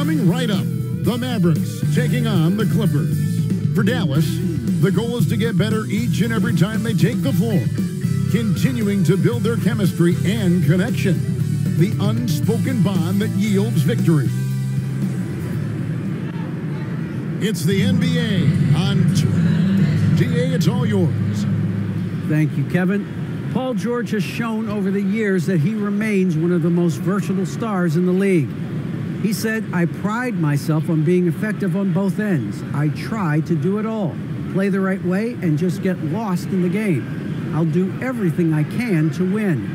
Coming right up, the Mavericks taking on the Clippers. For Dallas, the goal is to get better each and every time they take the floor, continuing to build their chemistry and connection, the unspoken bond that yields victory. It's the NBA on DA, it's all yours. Thank you, Kevin. Paul George has shown over the years that he remains one of the most versatile stars in the league. He said, "I pride myself on being effective on both ends. I try to do it all, play the right way, and just get lost in the game. I'll do everything I can to win."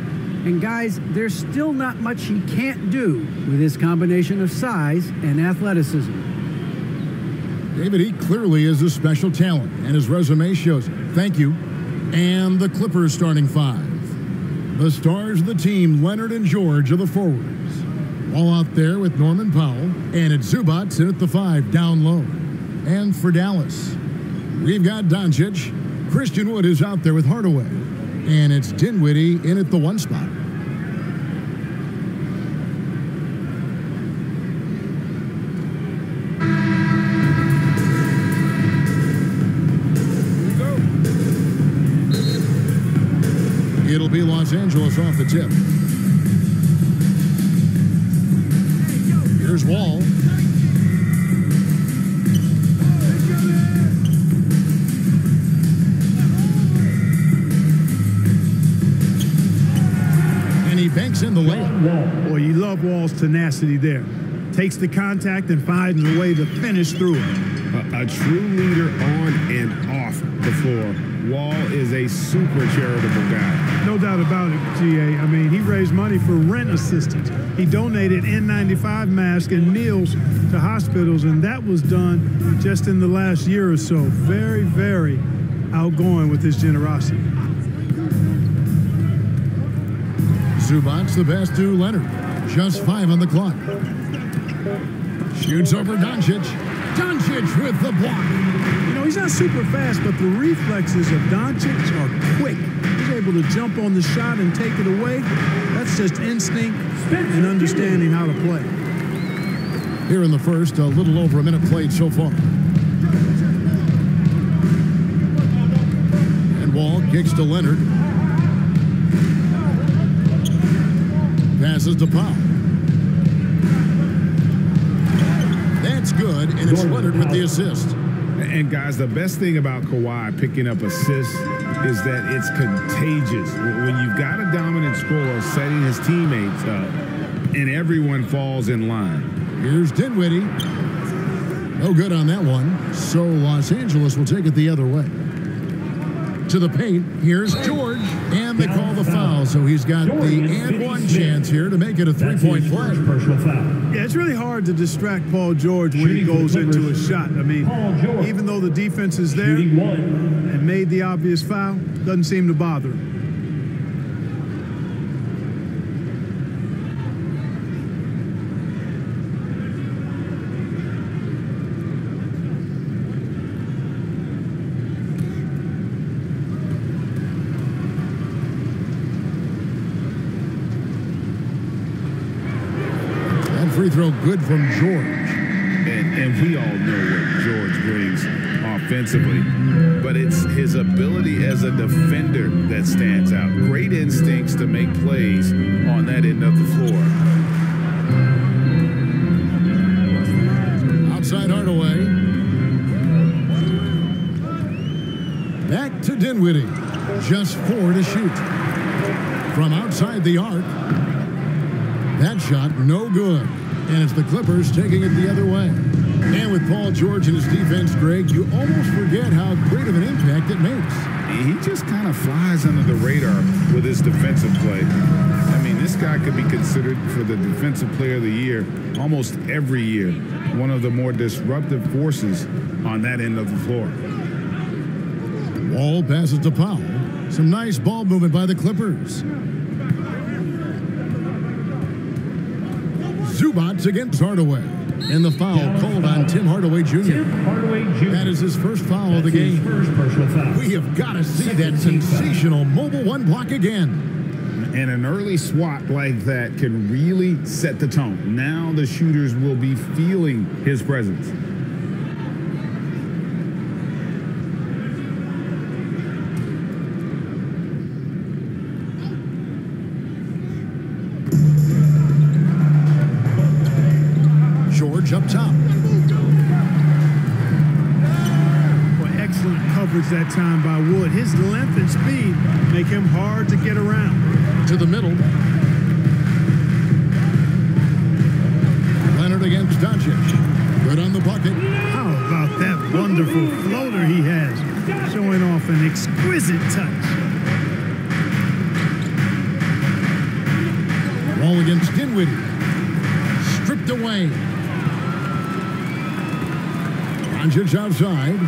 And guys, there's still not much he can't do with his combination of size and athleticism. David, he clearly is a special talent, and his resume shows it. Thank you. And the Clippers starting five. The stars of the team, Leonard and George, are the forwards. All out there with Norman Powell, and it's Zubac in at the 5, down low. And for Dallas, we've got Doncic. Christian Wood is out there with Hardaway, and it's Dinwiddie in at the 1 spot. It'll be Los Angeles off the tip. Here's Wall. And he banks in the layup. Boy, you love Wall's tenacity there. Takes the contact and finds a way to finish through it. A true leader on and off the floor. Wall is a super charitable guy. No doubt about it, GA. I mean, he raised money for rent assistance. He donated N95 masks and meals to hospitals, and that was done just in the last year or so. Very, very outgoing with his generosity. Zubac the pass to Leonard. Just 5 on the clock. Shoots over Doncic. Doncic with the block. You know, he's not super fast, but the reflexes of Doncic are quick. He's able to jump on the shot and take it away. That's just instinct and understanding how to play. Here in the first, a little over a minute played so far. And Wall kicks to Leonard. Passes to Powell. That's good, and it's Leonard with the assist. And guys, the best thing about Kawhi picking up assists is that it's contagious. When you've got a dominant scorer setting his teammates up, and everyone falls in line. Here's Dinwiddie. No good on that one. So Los Angeles will take it the other way. To the paint, here's George, and they call the foul, so he's got the and one chance here to make it a 3-point play. Yeah, it's really hard to distract Paul George when he goes into a shot. I mean, even though the defense is there and made the obvious foul, doesn't seem to bother him. Free throw good from George. And we all know what George brings offensively, but it's his ability as a defender that stands out. Great instincts to make plays on that end of the floor. Outside Hardaway. Back to Dinwiddie. Just 4 to shoot. From outside the arc. That shot no good. And it's the Clippers taking it the other way. And with Paul George and his defense, Greg, you almost forget how great of an impact it makes. He just kind of flies under the radar with his defensive play. I mean, this guy could be considered for the Defensive Player of the Year almost every year. One of the more disruptive forces on that end of the floor. Wall passes to Powell. Some nice ball movement by the Clippers. Zubac against Hardaway. And the foul called on Tim Hardaway Jr. That is his first foul of the game. We have got to see that sensational mobile 1 block again. And an early swat like that can really set the tone. Now the shooters will be feeling his presence. George up top. Well, excellent coverage that time by Wood. His length and speed make him hard to get around. To the middle. Leonard against Doncic. Good on the bucket. How about that wonderful floater he has, showing off an exquisite touch. Ball against Dinwiddie. Stripped away. Doncic outside.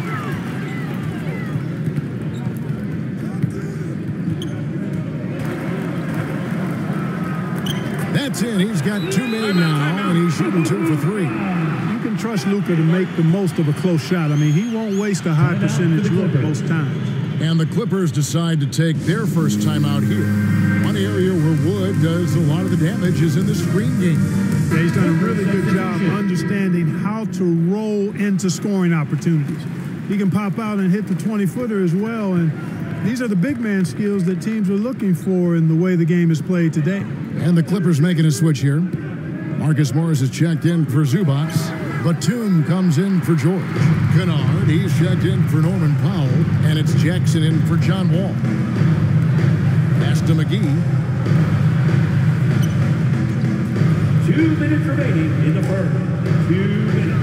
That's it. He's got 2 made now, and he's shooting 2 for 3. You can trust Luka to make the most of a close shot. I mean, he won't waste a high percentage look most times. And the Clippers decide to take their first time out here. One area where Wood does a lot of the damage is in the screen game. Yeah, he's done a really good job understanding how to roll into scoring opportunities. He can pop out and hit the 20-footer as well, and these are the big man skills that teams are looking for in the way the game is played today. And the Clippers making a switch here. Marcus Morris is checked in for Zubac. Batum comes in for George. Kennard, he's checked in for Norman Powell. And it's Jackson in for John Wall. Pass to McGee. 2 minutes remaining in the first. 2 minutes.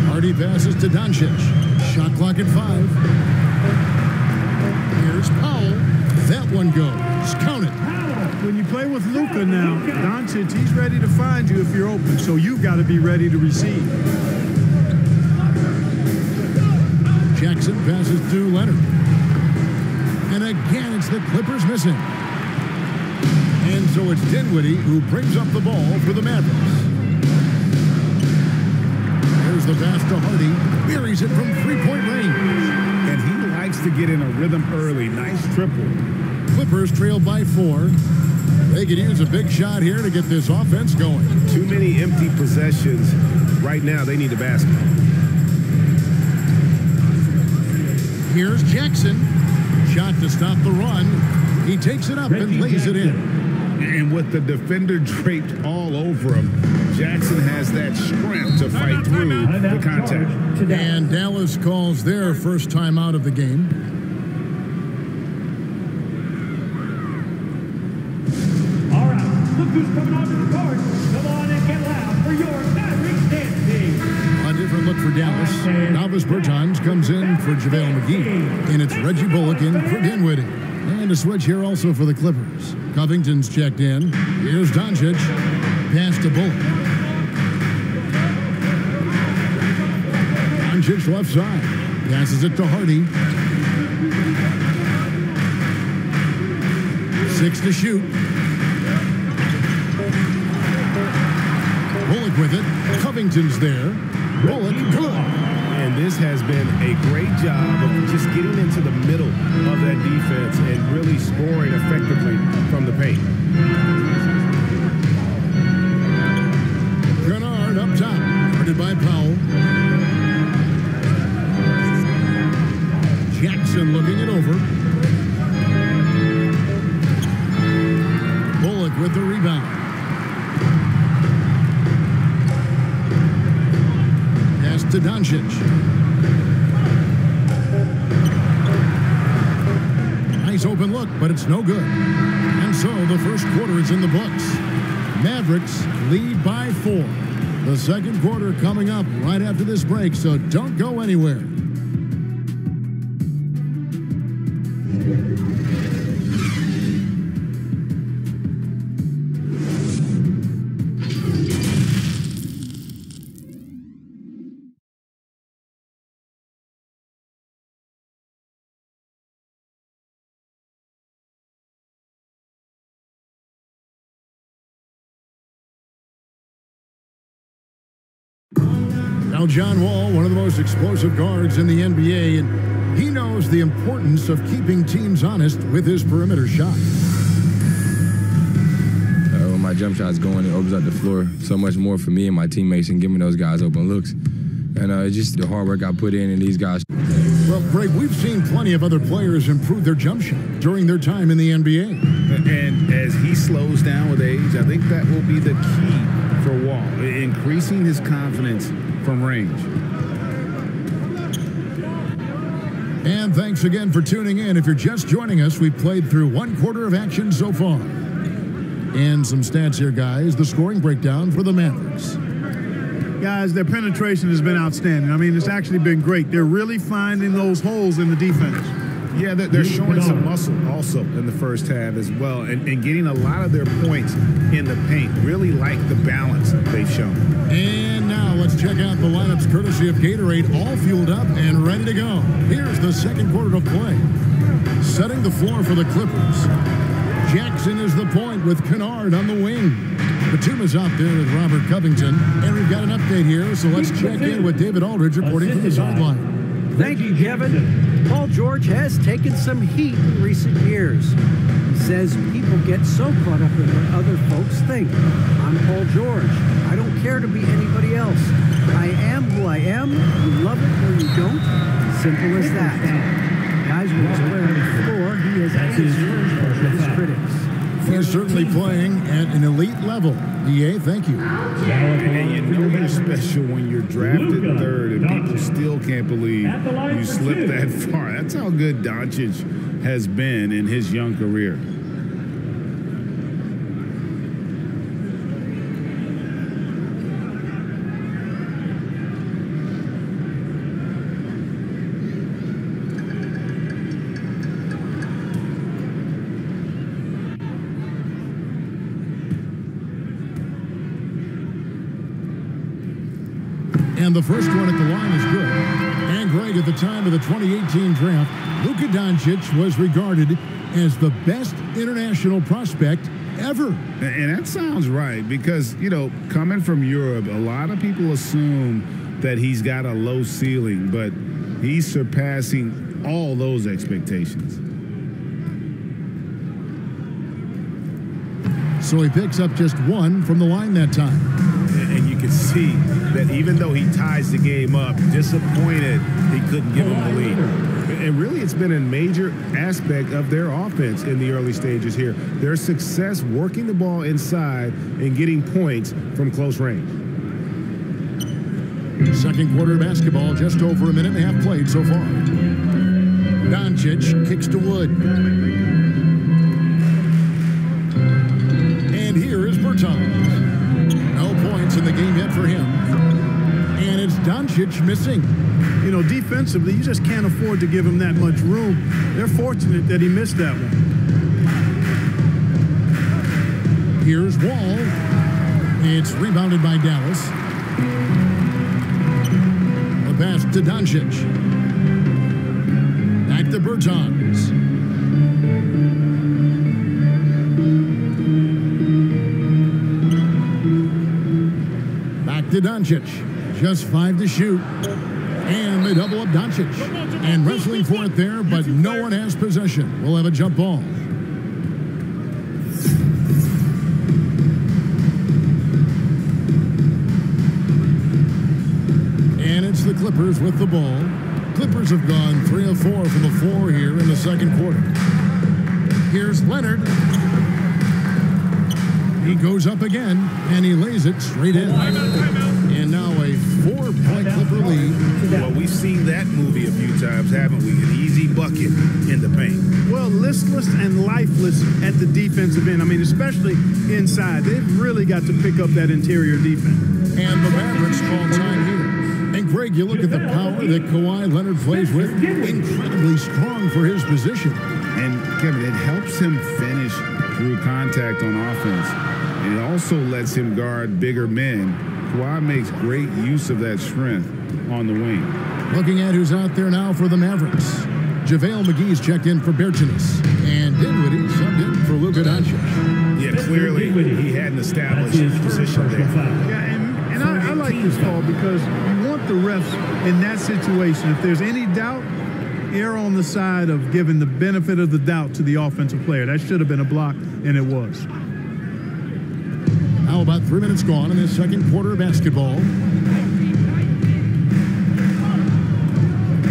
Hardy passes to Doncic. Shot clock at 5. Here's Powell. That one goes. Count it. When you play with Luka now, Doncic, he's ready to find you if you're open, so you've got to be ready to receive. Jackson passes to Leonard. And again, it's the Clippers missing. And so it's Dinwiddie who brings up the ball for the Mavericks. There's the pass to Hardy. Buries it from three-point range. And he likes to get in a rhythm early. Nice triple. Clippers trail by 4. They could use a big shot here to get this offense going. Too many empty possessions. Right now, they need a basket. Here's Jackson. Shot to stop the run. He takes it up and lays it in. And with the defender draped all over him, Jackson has that strength to fight through the contact. And Dallas calls their first time out of the game. Look who's coming onto the court. Come on and get loud for your Mavericks dance team. A different look for Dallas. Novice Bertans comes in for JaVale McGee. And it's Reggie Bullock in for Dinwiddie. And a switch here also for the Clippers. Covington's checked in. Here's Doncic. Pass to Bullock. Doncic left side. Passes it to Hardy. 6 to shoot. Bullock with it. Covington's there. Bullock good. And this has been a great job of just getting into the middle of that defense and really scoring effectively from the paint. Kennard up top. Guarded by Powell. Jackson looking it over. Bullock with the rebound. To Doncic. Nice open look, but it's no good. And so the first quarter is in the books. Mavericks lead by 4. The second quarter coming up right after this break, so don't go anywhere. Now, John Wall, one of the most explosive guards in the NBA, and he knows the importance of keeping teams honest with his perimeter shot. my jump shots going, it opens up the floor so much more for me and my teammates and giving those guys open looks. And it's just the hard work I put in and these guys. Well, Greg, we've seen plenty of other players improve their jump shot during their time in the NBA. And as he slows down with age, I think that will be the key for Wall, increasing his confidence from range. And thanks again for tuning in. If you're just joining us, we've played through 1/4 of action so far. And some stats here, guys. The scoring breakdown for the Mavericks. Guys, their penetration has been outstanding. I mean, it's actually been great. They're really finding those holes in the defense. Yeah, they're showing some muscle also in the first half as well, and getting a lot of their points in the paint. Really like the balance they've shown. And now let's check out the lineups courtesy of Gatorade, all fueled up and ready to go. Here's the second quarter of play. Setting the floor for the Clippers. Jackson is the point with Kennard on the wing. Batum is out there with Robert Covington. And we've got an update here, so let's check in with David Aldridge reporting from the sideline. Thank you, Kevin. Paul George has taken some heat in recent years. He says people get so caught up in what other folks think. I'm Paul George. I don't care to be anybody else. I am who I am. You love it or you don't. Simple as that. Guys, when he's playing on the floor, he has answers for his critics. He's certainly playing at an elite level. EA, thank you. And you know you're special when you're drafted third and people still can't believe you slipped that far. That's how good Doncic has been in his young career. And the first one at the line is good. And Greg, at the time of the 2018 draft, Luka Doncic was regarded as the best international prospect ever. And that sounds right because, you know, coming from Europe, a lot of people assume that he's got a low ceiling, but he's surpassing all those expectations. So he picks up just one from the line that time. And you can see that even though he ties the game up, disappointed he couldn't give him the lead. And really, it's been a major aspect of their offense in the early stages here. Their success working the ball inside and getting points from close range. Second quarter basketball, just over a minute and a half played so far. Doncic kicks to Wood. And here is Bertans. No points in the game yet for him. And it's Doncic missing. You know, defensively, you just can't afford to give him that much room. They're fortunate that he missed that one. Here's Wall. It's rebounded by Dallas. The pass to Doncic. Back to Bertans. Back to Doncic. Just 5 to shoot. And they double up Doncic. And wrestling for it there, but no one has possession. We'll have a jump ball. And it's the Clippers with the ball. Clippers have gone 3 of 4 from the floor here in the second quarter. Here's Leonard. He goes up again, and he lays it straight in. And now a 4-point Clipper lead. Well, we've seen that movie a few times, haven't we? An easy bucket in the paint. Well, listless and lifeless at the defensive end. I mean, especially inside. They've really got to pick up that interior defense. And the Mavericks call time here. And Greg, you look at the power that Kawhi Leonard plays with. Incredibly strong for his position. And Kevin, it helps him finish through contact on offense. And it also lets him guard bigger men. Kawhi makes great use of that strength on the wing. Looking at who's out there now for the Mavericks. JaVale McGee's checked in for Bertans. And Dinwiddie subbed in for Luka Doncic. Yeah, clearly he hadn't established his position there. Yeah, and I like this call because you want the refs in that situation. If there's any doubt, err on the side of giving the benefit of the doubt to the offensive player. That should have been a block, and it was. Now about 3 minutes gone in this second quarter of basketball.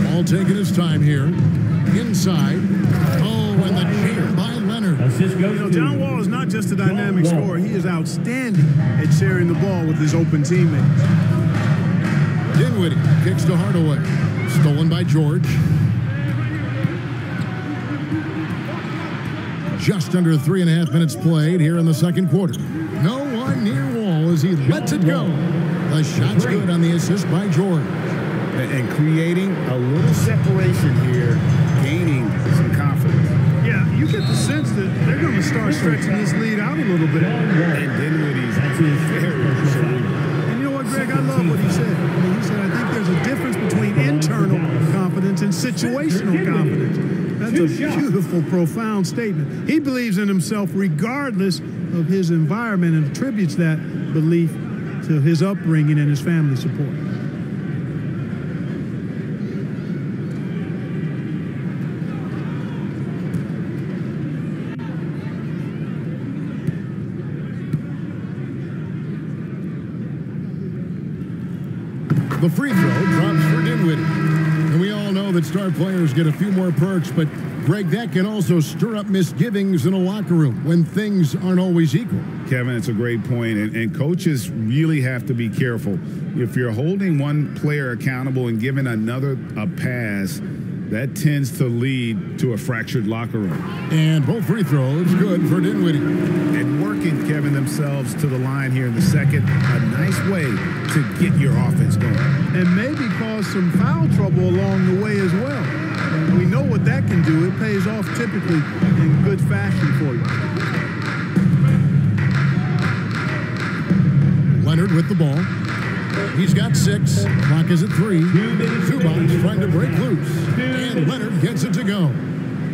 Ball taking his time here. Inside. Oh, and the jam by Leonard. John Wall is not just a dynamic scorer. He is outstanding at sharing the ball with his open teammates. Dinwiddie kicks to Hardaway. Stolen by George. Just under 3.5 minutes played here in the second quarter. No one near Wall as he lets it go. The shot's good on the assist by George. And creating a little separation here, gaining some confidence. Yeah, you get the sense that they're going to start stretching this lead out a little bit. And Dinwiddie's very cerebral. And you know what, Greg? I love what he said. He said, I think there's a difference between internal confidence and situational confidence. That's a beautiful, profound statement. He believes in himself regardless of his environment and attributes that belief to his upbringing and his family support. The free throw drops for Dinwiddie. And we all know that star players get a few more perks, but Greg, that can also stir up misgivings in a locker room when things aren't always equal. Kevin, it's a great point, and coaches really have to be careful. If you're holding one player accountable and giving another a pass, that tends to lead to a fractured locker room. And both free throws good for Dinwiddie. And working, Kevin, themselves to the line here in the second, a nice way to get your offense going. And maybe cause some foul trouble along the way as well. And we know what that can do. It pays off typically in good fashion for you. Leonard with the ball. He's got 6. Clock is at 3. Zubac trying to break loose. And Leonard gets it to go.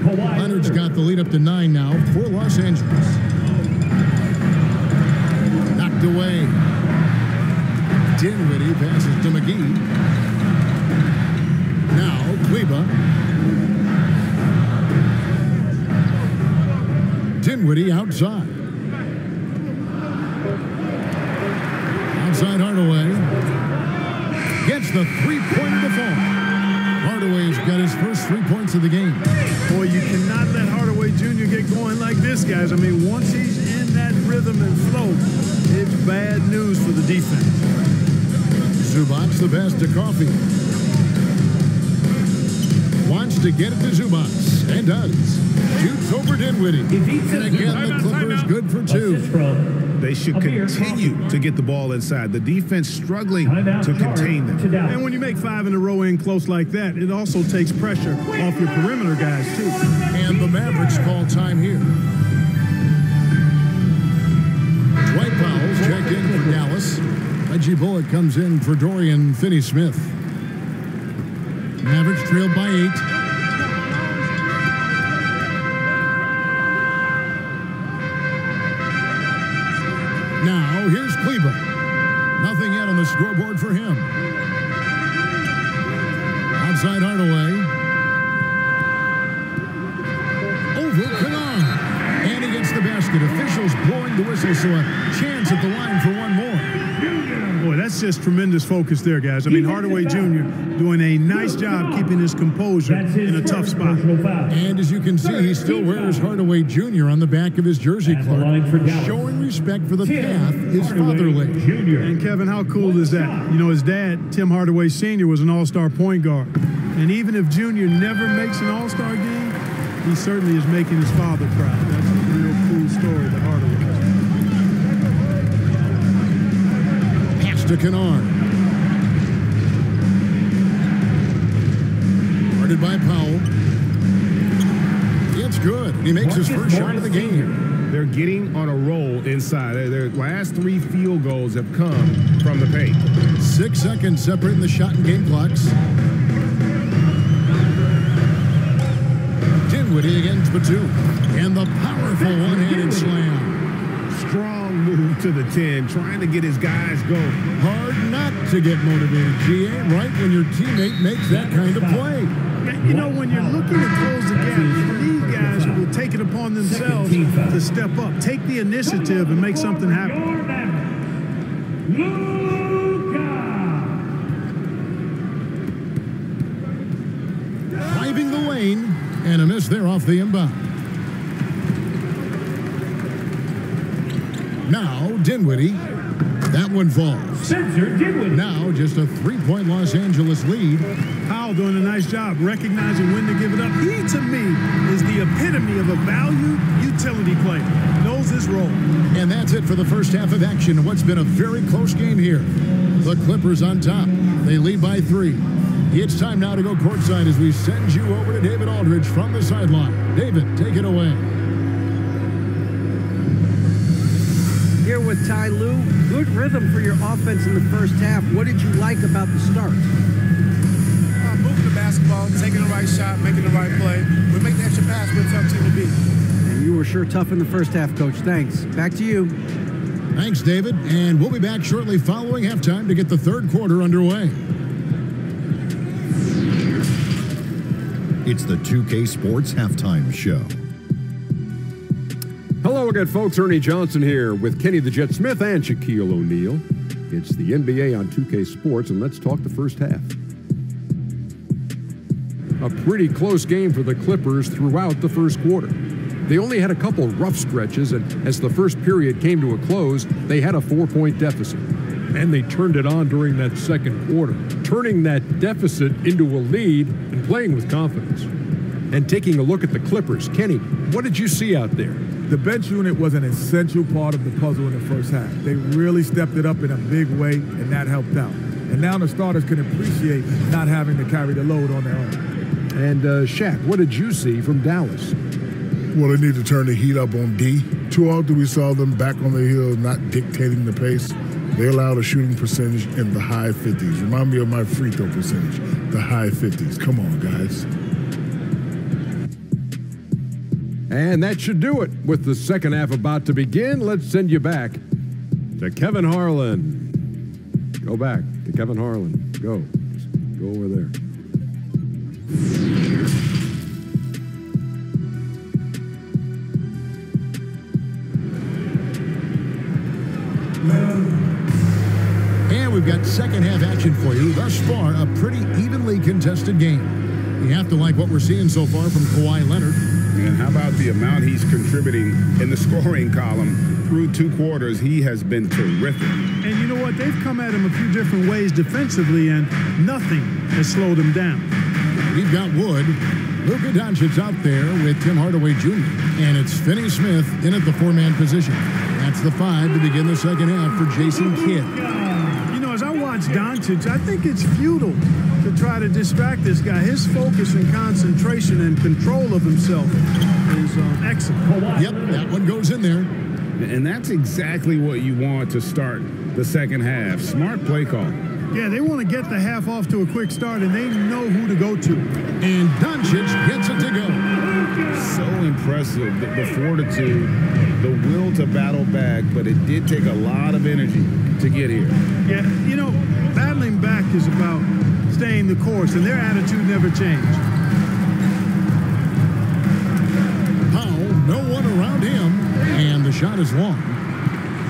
Leonard's got the lead up to 9 now for Los Angeles. Knocked away. Dinwiddie passes to McGee. Now Kleba. Dinwiddie outside. Outside Hardaway. Gets the three-point default. Hardaway's got his first 3 points of the game. Boy, you cannot let Hardaway Jr. get going like this, guys. I mean, once he's in that rhythm and flow, it's bad news for the defense. Zubac the pass to Coffee. Wants to get it to Zubac, and does. Shoots over Dinwiddie. And again, the Clippers good for 2. They should continue to get the ball inside. The defense struggling to contain them. And when you make 5 in a row in close like that, it also takes pressure off your perimeter guys, too. And the Mavericks call time here. Dwight Powell's checked in for Dallas. Reggie Bullock comes in for Dorian Finney-Smith. Mavericks trailed by 8. Now, here's Kleba. Nothing yet on the scoreboard for him. Outside Hardaway. Over Canard. And he gets the basket. Officials blowing the whistle, so a chance at the line for one more. Boy, that's just tremendous focus there, guys. I mean, Hardaway Jr. doing a nice job keeping his composure in a tough spot. And as you can see, he still wears Hardaway Jr. on the back of his jersey, Clark, showing respect for the path his father laid. And Kevin, how cool is that? You know, his dad, Tim Hardaway Sr., was an all-star point guard. And even if Jr. never makes an all-star game, he certainly is making his father proud. That's a real cool story that Hardaway. To Canard. Guarded by Powell. It's good. He makes his first shot of the game. They're getting on a roll inside. Their last 3 field goals have come from the paint. 6 seconds separating the shot and game clocks. Dinwiddie against the 2. And the powerful one-handed slam. Strong move to the 10, trying to get his guys going. Hard not to get motivated, GA, right when your teammate makes that kind of play. You know, when you're looking to close the gap, you need guys who will take it upon themselves to step up, take the initiative and make something happen. Luka. Driving the lane, and a miss there off the inbound. Now, Dinwiddie. That one falls. Spencer Dinwiddie. Now, just a 3-point Los Angeles lead. Powell doing a nice job recognizing when to give it up. He, to me, is the epitome of a value utility player. Knows his role. And that's it for the first half of action in what's been a very close game here. The Clippers on top. They lead by 3. It's time now to go courtside as we send you over to David Aldridge from the sideline. David, take it away. Here with Ty Lue. Good rhythm for your offense in the first half. What did you like about the start? Moving the basketball, taking the right shot, making the right play. We make the extra pass, we're a tough team to beat. And you were sure tough in the first half, Coach. Thanks. Back to you. Thanks, David. And we'll be back shortly following halftime to get the third quarter underway. It's the 2K Sports Halftime Show. Hello again, folks. Ernie Johnson here with Kenny the Jet Smith and Shaquille O'Neal. It's the NBA on 2K Sports, and let's talk the first half. A pretty close game for the Clippers throughout the first quarter. They only had a couple rough stretches, and as the first period came to a close, they had a 4-point deficit. And they turned it on during that second quarter, turning that deficit into a lead and playing with confidence. And taking a look at the Clippers, Kenny, what did you see out there? The bench unit was an essential part of the puzzle in the first half. They really stepped it up in a big way, and that helped out. And now the starters can appreciate not having to carry the load on their own. And Shaq, what did you see from Dallas? Well, they need to turn the heat up on D. Too often we saw them back on the hill, not dictating the pace. They allowed a shooting percentage in the high 50s. Remind me of my free throw percentage, the high 50s. Come on, guys. And that should do it. With the second half about to begin, let's send you back to Kevin Harlan. Go back to Kevin Harlan. Go. Just go over there. And we've got second half action for you. Thus far, a pretty evenly contested game. You have to like what we're seeing so far from Kawhi Leonard. And how about the amount he's contributing in the scoring column through 2 quarters? He has been terrific. And you know what? They've come at him a few different ways defensively, and nothing has slowed him down. We've got Wood. Luka Doncic's out there with Tim Hardaway Jr. And it's Finney Smith in at the 4-man position. That's the 5 to begin the second half for Jason Kidd. You know, as I watch Doncic, I think it's futile to try to distract this guy. His focus and concentration and control of himself is excellent. Yep, that one goes in there. And that's exactly what you want to start the second half. Smart play call. Yeah, they want to get the half off to a quick start, and they know who to go to. And Doncic gets it to go. So impressive, the fortitude, the will to battle back, but it did take a lot of energy to get here. Yeah, you know, battling back is about staying the course, and their attitude never changed. Powell, no one around him, and the shot is long.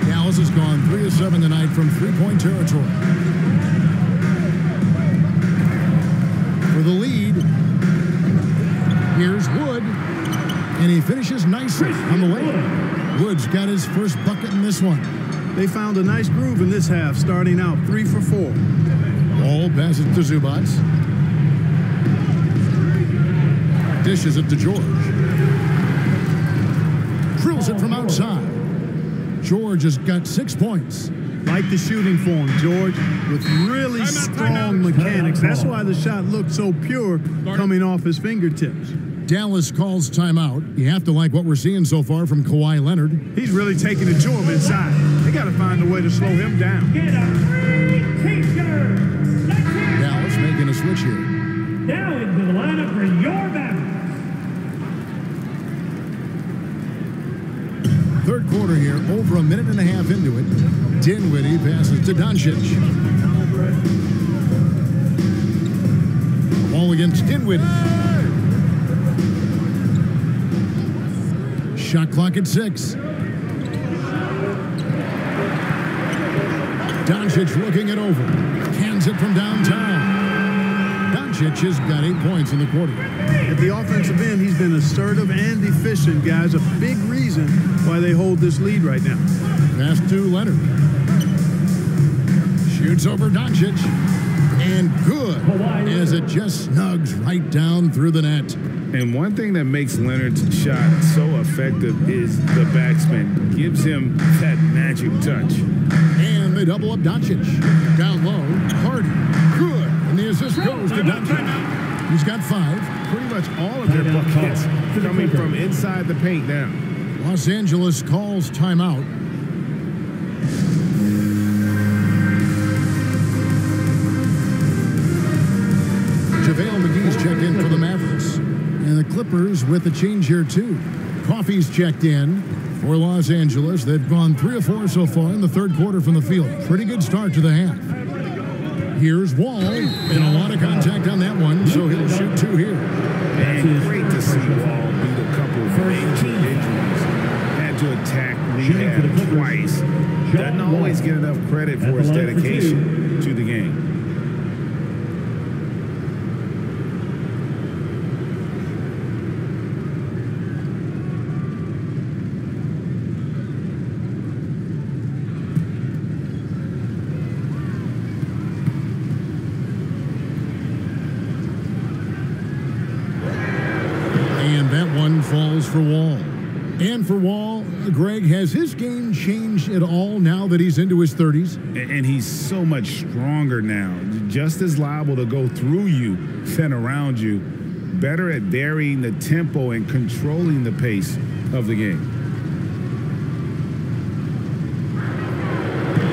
Dallas has gone 3 of 7 tonight from 3-point territory. For the lead, here's Wood, and he finishes nicely on the layup. Wood's got his first bucket in this one. They found a nice groove in this half, starting out 3 for 4. Ball passes to Zubac. Dishes it to George. Drills it from outside. George has got 6 points. Like the shooting form, George, with really strong mechanics. That's why the shot looked so pure coming off his fingertips. Dallas calls timeout. You have to like what we're seeing so far from Kawhi Leonard. He's really taking it to him inside. They got to find a way to slow him down. Get a free t-shirt. Dallas making a switch here. Now into the lineup for your Mavericks. Third quarter here, over a minute and a half into it. Dinwiddie passes to Doncic. Ball against Dinwiddie. Shot clock at 6. Doncic looking it over. Cans it from downtown. Doncic has got 8 points in the quarter. At the offensive end, he's been assertive and efficient, guys. A big reason why they hold this lead right now. Pass to Leonard. Shoots over Doncic. And good, as it just snugs right down through the net. And one thing that makes Leonard's shot so effective is the backspin. Gives him that magic touch. And they double up Doncic. Down low, Hardy. Good. And the assist goes to Doncic. He's got 5. Pretty much all of their buckets coming from inside the paint now. Los Angeles calls timeout. JaVale McGee's checked in for the Mavericks. And the Clippers with a change here, too. Coffey's checked in for Los Angeles. They've gone 3 of 4 so far in the third quarter from the field. Pretty good start to the half. Here's Wall, and a lot of contact on that one, so he'll shoot 2 here. And great to see Wall beat a couple of major injuries. Had to attack rehab twice. Doesn't always get enough credit for his dedication to the game. Falls for Wall. And for Wall, Greg, has his game changed at all now that he's into his 30s? And he's so much stronger now. Just as liable to go through you than around you. Better at varying the tempo and controlling the pace of the game.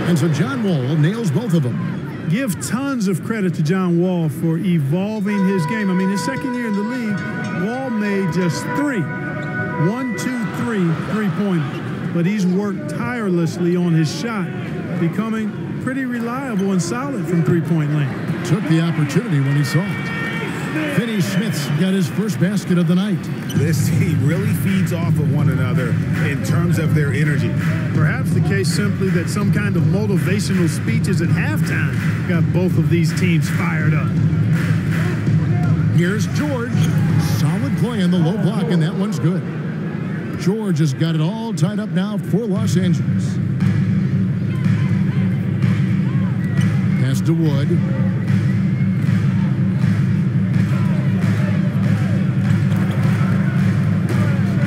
And so John Wall nails both of them. Give tons of credit to John Wall for evolving his game. I mean, his second year in the league, Wall made just 3. 1, 2, 3 3-pointers. But he's worked tirelessly on his shot, becoming pretty reliable and solid from three-point lane. Took the opportunity when he saw it. Finney Smith's got his first basket of the night. This team really feeds off of one another in terms of their energy. Perhaps the case simply that some kind of motivational speeches at halftime got both of these teams fired up. Here's George. Solid play in the low block, and that one's good. George has got it all tied up now for Los Angeles. Pass to Wood.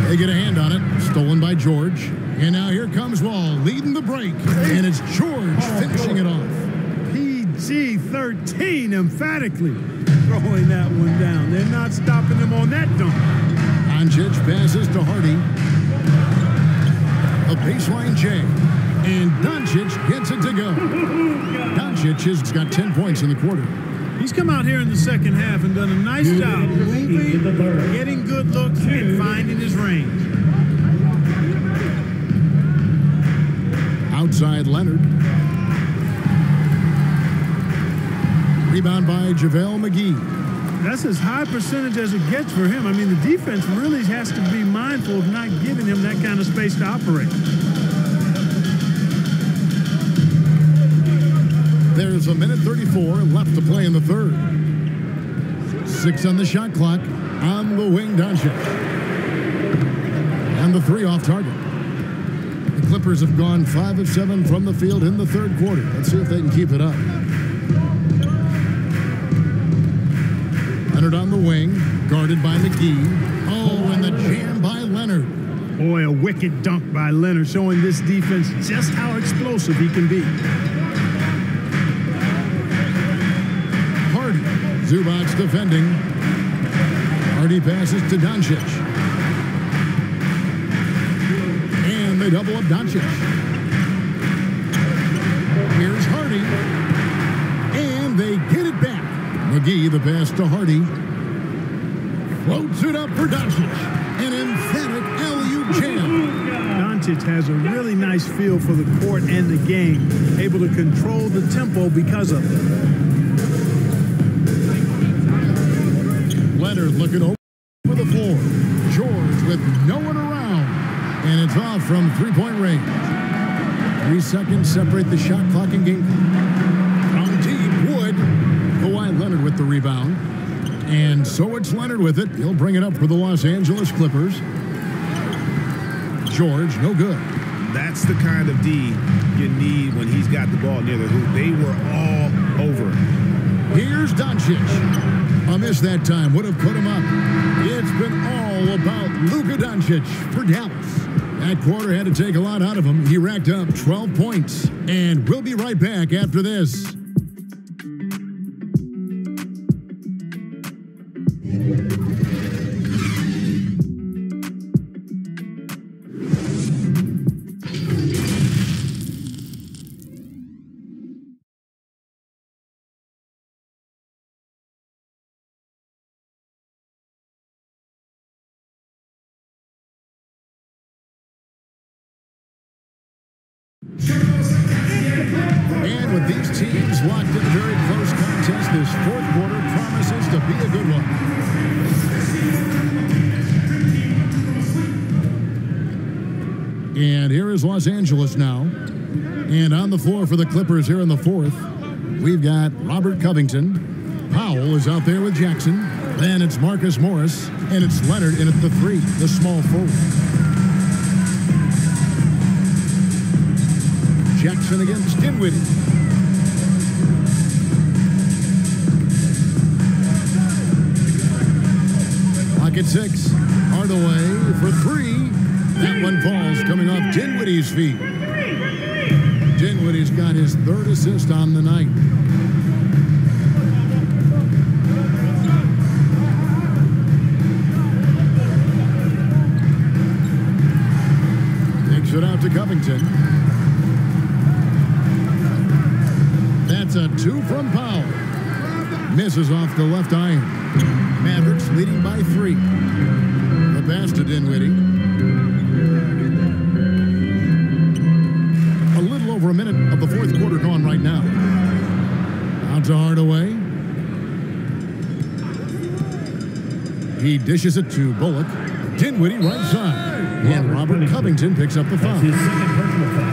They get a hand on it. Stolen by George. And now here comes Wall leading the break. And it's George finishing it off. PG-13 emphatically throwing that one down. They're not stopping him on that dunk. Doncic passes to Hardy. A baseline J. And Doncic gets it to go. Doncic has got 10 points in the quarter. He's come out here in the second half and done a nice job moving, getting good looks, and finding his range. Outside Leonard. Rebound by JaVale McGee. That's as high percentage as it gets for him. I mean, the defense really has to be mindful of not giving him that kind of space to operate. There's a minute 34 left to play in the third. 6 on the shot clock. On the wing, Doncic. And the 3 off target. The Clippers have gone 5 of 7 from the field in the third quarter. Let's see if they can keep it up. Leonard on the wing, guarded by McGee. Oh, and the jam by Leonard. Boy, a wicked dunk by Leonard, showing this defense just how explosive he can be. Hardy, Zubac's defending. Hardy passes to Doncic. And they double up Doncic. Here's Hardy. And they get it back. McGee, the pass to Hardy. Floats it up for Doncic. An emphatic alley-oop jam. Doncic has a really nice feel for the court and the game, able to control the tempo because of it. Leonard looking over the floor. George with no one around. And it's off from three-point range. 3 seconds separate the shot clock and game clock. From deep, Wood. Kawhi Leonard with the rebound. And so it's Leonard with it. He'll bring it up for the Los Angeles Clippers. George, no good. That's the kind of D you need when he's got the ball near the hoop. They were all over. Here's Doncic. A miss that time would have put him up. It's been all about Luka Doncic for Dallas. That quarter had to take a lot out of him. He racked up 12 points. And we'll be right back after this. And with these teams locked in a very close contest, this fourth quarter promises to be a good one. And here is Los Angeles now. And on the floor for the Clippers here in the fourth, we've got Robert Covington. Powell is out there with Jackson. Then it's Marcus Morris. And it's Leonard in at the 3, the small forward. Jackson against Dinwiddie. Pocket 6. Hardaway for 3. That one falls coming off Dinwiddie's feet. Dinwiddie's got his 3rd assist on the night. Takes it out to Covington. That's a 2 from Powell. Misses off the left iron. Mavericks leading by 3. The pass to Dinwiddie. A little over a minute of the fourth quarter gone right now. Out to Hardaway. He dishes it to Bullock. Dinwiddie right side. And Robert Covington picks up the foul.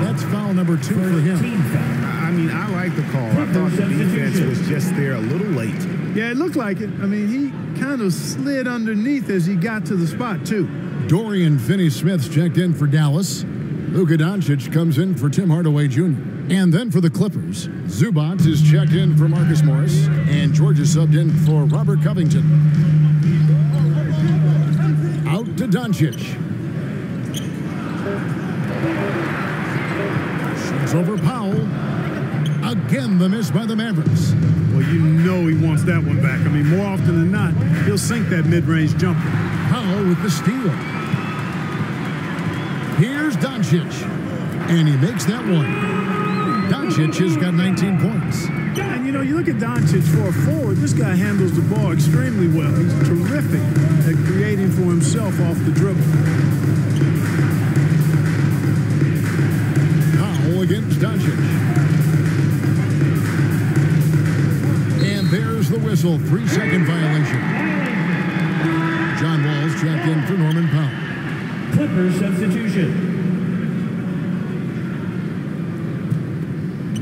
That's foul number 2 for him. I mean, I like the call. I thought the defense was just there a little late. Yeah, it looked like it. I mean, he kind of slid underneath as he got to the spot, too. Dorian Finney-Smith's checked in for Dallas. Luka Doncic comes in for Tim Hardaway Jr. And then for the Clippers, Zubac is checked in for Marcus Morris. And George is subbed in for Robert Covington. Out to Doncic. Shoots over Powell. Again, the miss by the Mavericks. Well, you know he wants that one back. I mean, more often than not, he'll sink that mid-range jumper. Powell with the steal. Here's Doncic. And he makes that one. Doncic has got 19 points. And, you know, you look at Doncic for a forward, this guy handles the ball extremely well. He's terrific at creating for himself off the dribble. Powell against Doncic. And there's the whistle. 3-second violation. John Wall's checked in for Norman Powell. Clippers substitution.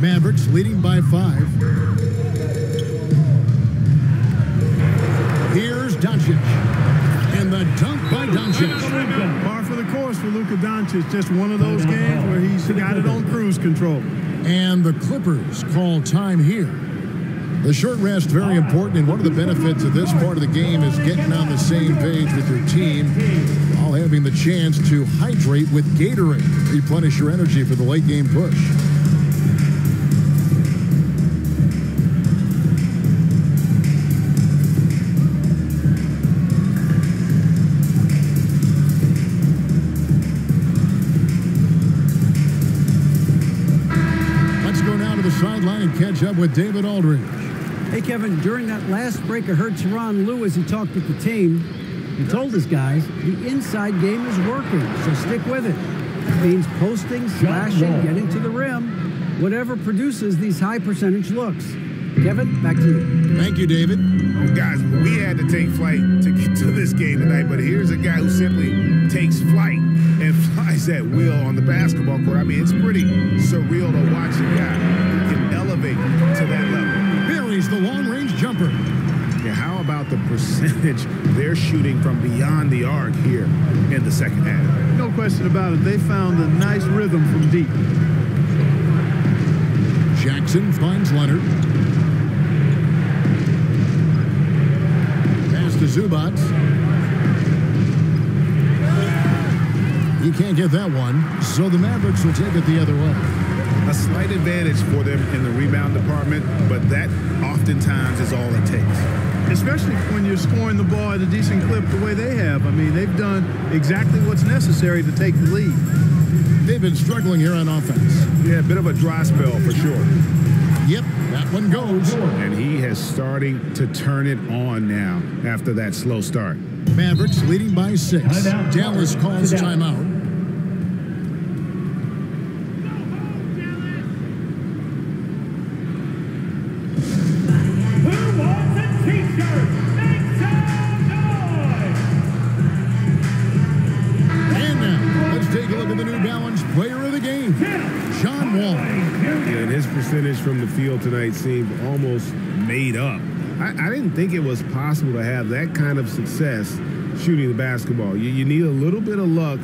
Mavericks leading by 5. Here's Doncic. And the dunk by Doncic. Par for the course for Luka Doncic. Just one of those games where he's got it on cruise control. And the Clippers call time here. The short rest, very important, and one of the benefits of this part of the game is getting on the same page with your team while having the chance to hydrate with Gatorade. Replenish your energy for the late game push. Let's go now to the sideline and catch up with David Aldridge. Hey, Kevin, during that last break, I heard Tyronn Lue as he talked with the team. He told his guys the inside game is working, so stick with it. It means posting, slashing, getting to the rim, whatever produces these high percentage looks. Kevin, back to you. Thank you, David. Guys, we had to take flight to get to this game tonight, but here's a guy who simply takes flight and flies at will on the basketball court. I mean, it's pretty surreal to watch a guy who can elevate to that level. Buries the long-range jumper. Yeah, how about the percentage they're shooting from beyond the arc here in the second half? No question about it. They found a nice rhythm from deep. Jackson finds Leonard. Pass to Zubats. He can't get that one, so the Mavericks will take it the other way. A slight advantage for them in the rebound department, but that oftentimes is all it takes. Especially when you're scoring the ball at a decent clip the way they have. I mean, they've done exactly what's necessary to take the lead. They've been struggling here on offense. Yeah, a bit of a dry spell for sure. Yep, that one goes. And he is starting to turn it on now after that slow start. Mavericks leading by 6. Dallas calls timeout. And his percentage from the field tonight seemed almost made up. I didn't think it was possible to have that kind of success shooting the basketball. You need a little bit of luck,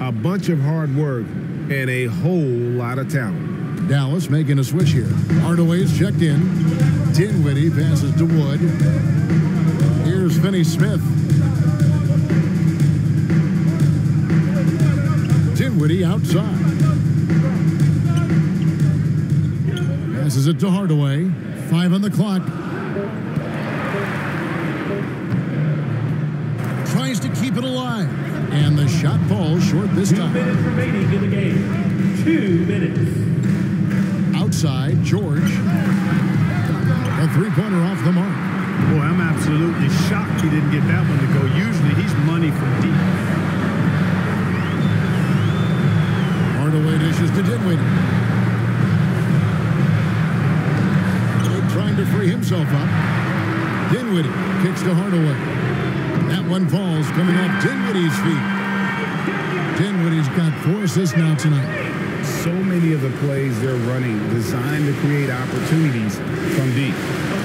a bunch of hard work, and a whole lot of talent. Dallas making a switch here. Hardaway's checked in. Dinwiddie passes to Wood. Here's Finney-Smith. Dinwiddie outside. Passes it to Hardaway. 5 on the clock. Tries to keep it alive. And the shot falls short this time. 2 minutes remaining in the game. 2 minutes. Outside, George. A three-pointer off the mark. Boy, I'm absolutely shocked he didn't get that one to go. Usually he's money from deep. Hardaway dishes to Dinwiddie. Trying to free himself up. Dinwiddie kicks to Hardaway. That one falls coming off Dinwiddie's feet. Dinwiddie's got 4 assists now tonight. So many of the plays they're running designed to create opportunities from deep.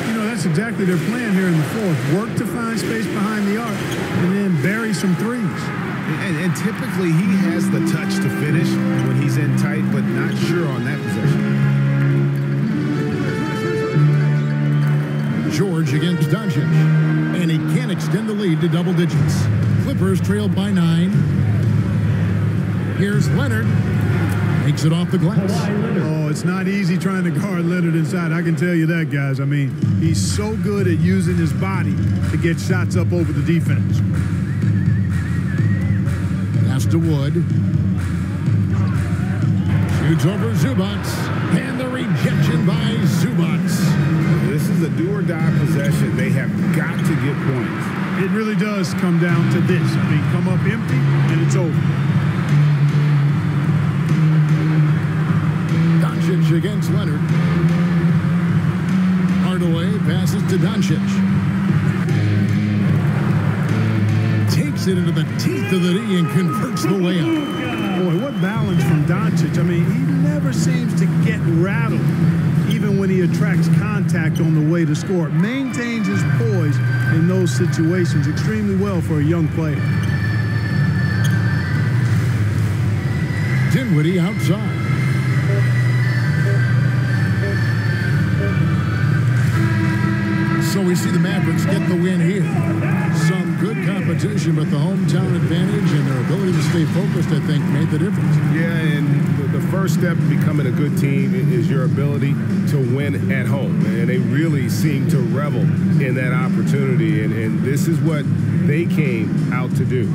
You know, that's exactly their plan here in the fourth. Work to find space behind the arc and then bury some threes. And typically he has the touch to finish when he's in tight, but not sure on that possession. George against Doncic, and he can't extend the lead to double digits. Clippers trailed by 9. Here's Leonard. Makes it off the glass. Oh, it's not easy trying to guard Leonard inside. I can tell you that, guys. I mean, he's so good at using his body to get shots up over the defense. Pass to Wood. Shoots over Zubats. And the rejection by Zubats. This is a do-or-die possession. They have got to get points. It really does come down to this. I mean, come up empty, and it's over. Doncic against Leonard. Hardaway passes to Doncic. Takes it into the teeth of the knee and converts the layup. Boy, what balance from Doncic. I mean, he never seems to get rattled, even when he attracts contact on the way to score. Maintains his poise in those situations extremely well for a young player. Dinwiddie outside. So we see the Mavericks get the win here. Some good competition, but the hometown advantage and their ability to stay focused, I think, made the difference. Yeah, and the first step to becoming a good team is your ability to win at home. And they really seem to revel in that opportunity. And this is what they came out to do.